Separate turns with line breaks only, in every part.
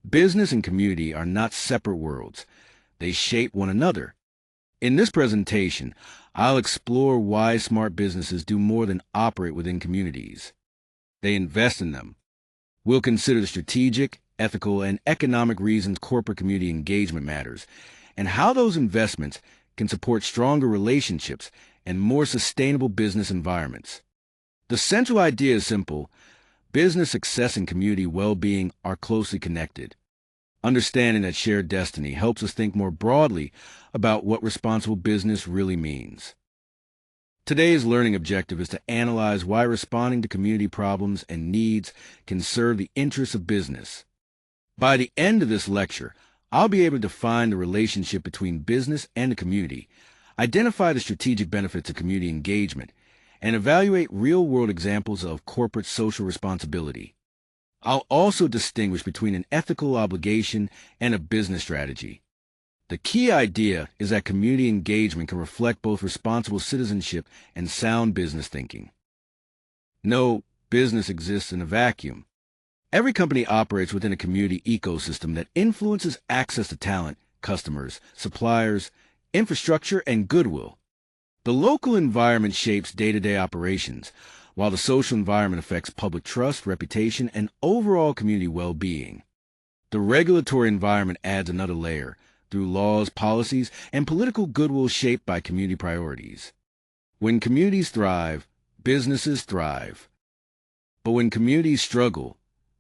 Business and community are not separate worlds. They shape one another. In this presentation, I'll explore why smart businesses do more than operate within communities. They invest in them. We'll consider the strategic, ethical, and economic reasons corporate community engagement matters, and how those investments can support stronger relationships and more sustainable business environments. The central idea is simple. Business success and community well-being are closely connected. Understanding that shared destiny helps us think more broadly about what responsible business really means. Today's learning objective is to analyze why responding to community problems and needs can serve the interests of business. By the end of this lecture, I'll be able to define the relationship between business and the community, identify the strategic benefits of community engagement, and evaluate real-world examples of corporate social responsibility. I'll also distinguish between an ethical obligation and a business strategy. The key idea is that community engagement can reflect both responsible citizenship and sound business thinking. No business exists in a vacuum. Every company operates within a community ecosystem that influences access to talent, customers, suppliers, infrastructure, and goodwill. The local environment shapes day-to-day operations, while the social environment affects public trust, reputation, and overall community well-being. The regulatory environment adds another layer, through laws, policies, and political goodwill shaped by community priorities. When communities thrive, businesses thrive. But when communities struggle,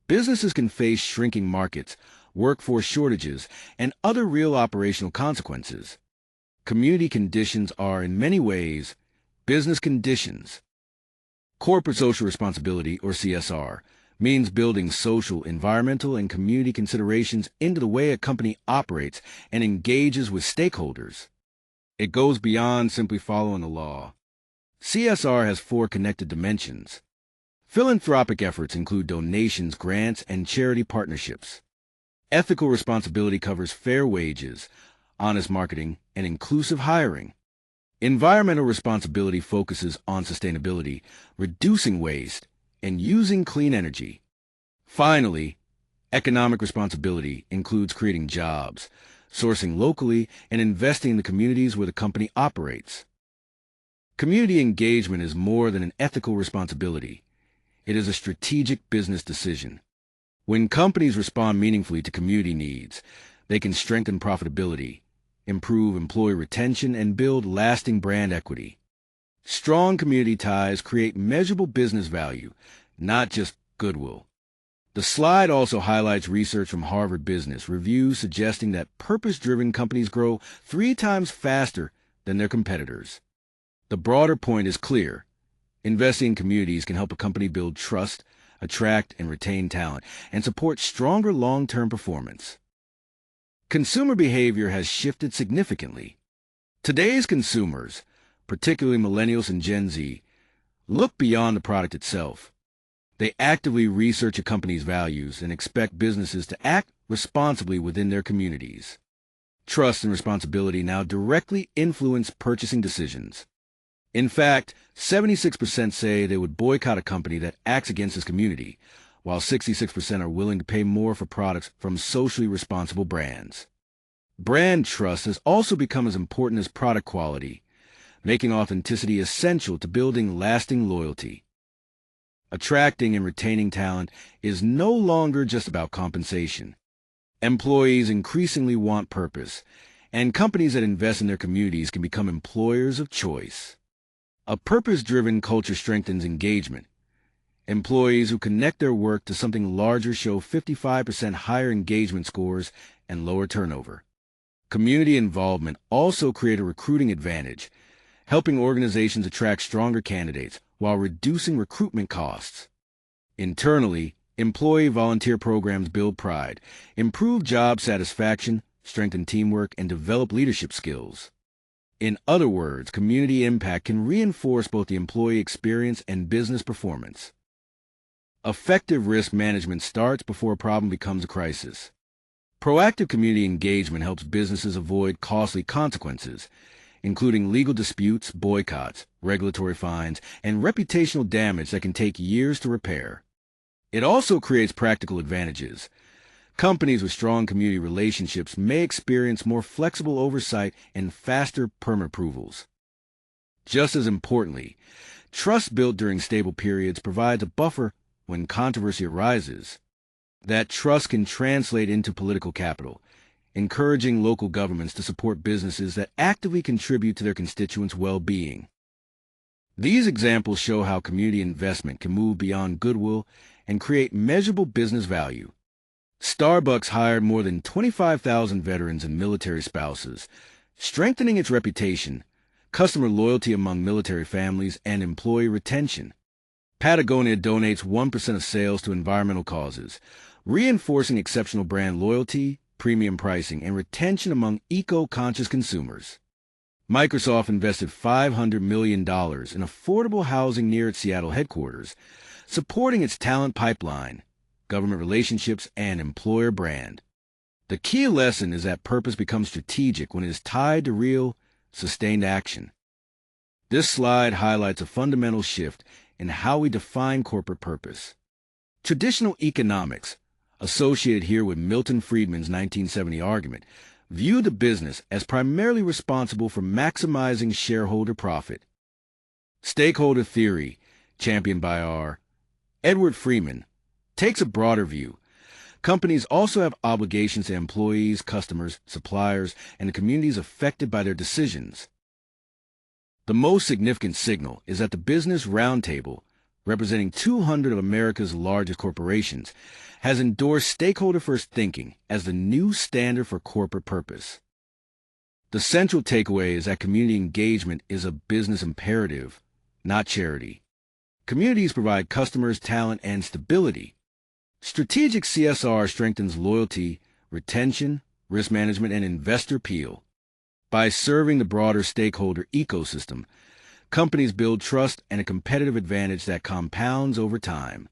businesses can face shrinking markets, workforce shortages, and other real operational consequences. Community conditions are, in many ways, business conditions. Corporate social responsibility, or CSR, means building social, environmental, and community considerations into the way a company operates and engages with stakeholders. It goes beyond simply following the law. CSR has 4 connected dimensions. Philanthropic efforts include donations, grants, and charity partnerships. Ethical responsibility covers fair wages, honest marketing, and inclusive hiring. Environmental responsibility focuses on sustainability, reducing waste, and using clean energy. Finally, economic responsibility includes creating jobs, sourcing locally, and investing in the communities where the company operates. Community engagement is more than an ethical responsibility. It is a strategic business decision. When companies respond meaningfully to community needs, they can strengthen profitability, improve employee retention, and build lasting brand equity. Strong community ties create measurable business value, not just goodwill. The slide also highlights research from Harvard Business Review suggesting that purpose-driven companies grow 3 times faster than their competitors. The broader point is clear. Investing in communities can help a company build trust, attract and retain talent, and support stronger long-term performance. Consumer behavior has shifted significantly. Today's consumers, particularly millennials and Gen Z, look beyond the product itself. They actively research a company's values and expect businesses to act responsibly within their communities. Trust and responsibility now directly influence purchasing decisions. In fact, 76% say they would boycott a company that acts against its community, while 66% are willing to pay more for products from socially responsible brands. Brand trust has also become as important as product quality, making authenticity essential to building lasting loyalty. Attracting and retaining talent is no longer just about compensation. Employees increasingly want purpose, and companies that invest in their communities can become employers of choice. A purpose-driven culture strengthens engagement. Employees who connect their work to something larger show 55% higher engagement scores and lower turnover. Community involvement also creates a recruiting advantage, helping organizations attract stronger candidates while reducing recruitment costs. Internally, employee volunteer programs build pride, improve job satisfaction, strengthen teamwork, and develop leadership skills. In other words, community impact can reinforce both the employee experience and business performance. Effective risk management starts before a problem becomes a crisis. Proactive community engagement helps businesses avoid costly consequences, including legal disputes, boycotts, regulatory fines, and reputational damage that can take years to repair. It also creates practical advantages. Companies with strong community relationships may experience more flexible oversight and faster permit approvals. Just as importantly, trust built during stable periods provides a buffer when controversy arises. That trust can translate into political capital, encouraging local governments to support businesses that actively contribute to their constituents' well-being. These examples show how community investment can move beyond goodwill and create measurable business value. Starbucks hired more than 25,000 veterans and military spouses, strengthening its reputation, customer loyalty among military families, and employee retention. Patagonia donates 1% of sales to environmental causes, reinforcing exceptional brand loyalty, premium pricing, and retention among eco-conscious consumers. Microsoft invested $500 million in affordable housing near its Seattle headquarters, supporting its talent pipeline, government relationships, and employer brand. The key lesson is that purpose becomes strategic when it is tied to real, sustained action. This slide highlights a fundamental shift in how we define corporate purpose. Traditional economics, associated here with Milton Friedman's 1970 argument, viewed the business as primarily responsible for maximizing shareholder profit. Stakeholder theory, championed by R. Edward Freeman, takes a broader view. Companies also have obligations to employees, customers, suppliers, and the communities affected by their decisions. The most significant signal is that the Business Roundtable, representing 200 of America's largest corporations, has endorsed stakeholder-first thinking as the new standard for corporate purpose. The central takeaway is that community engagement is a business imperative, not charity. Communities provide customers talent and stability. Strategic CSR strengthens loyalty, retention, risk management, and investor appeal. By serving the broader stakeholder ecosystem, companies build trust and a competitive advantage that compounds over time.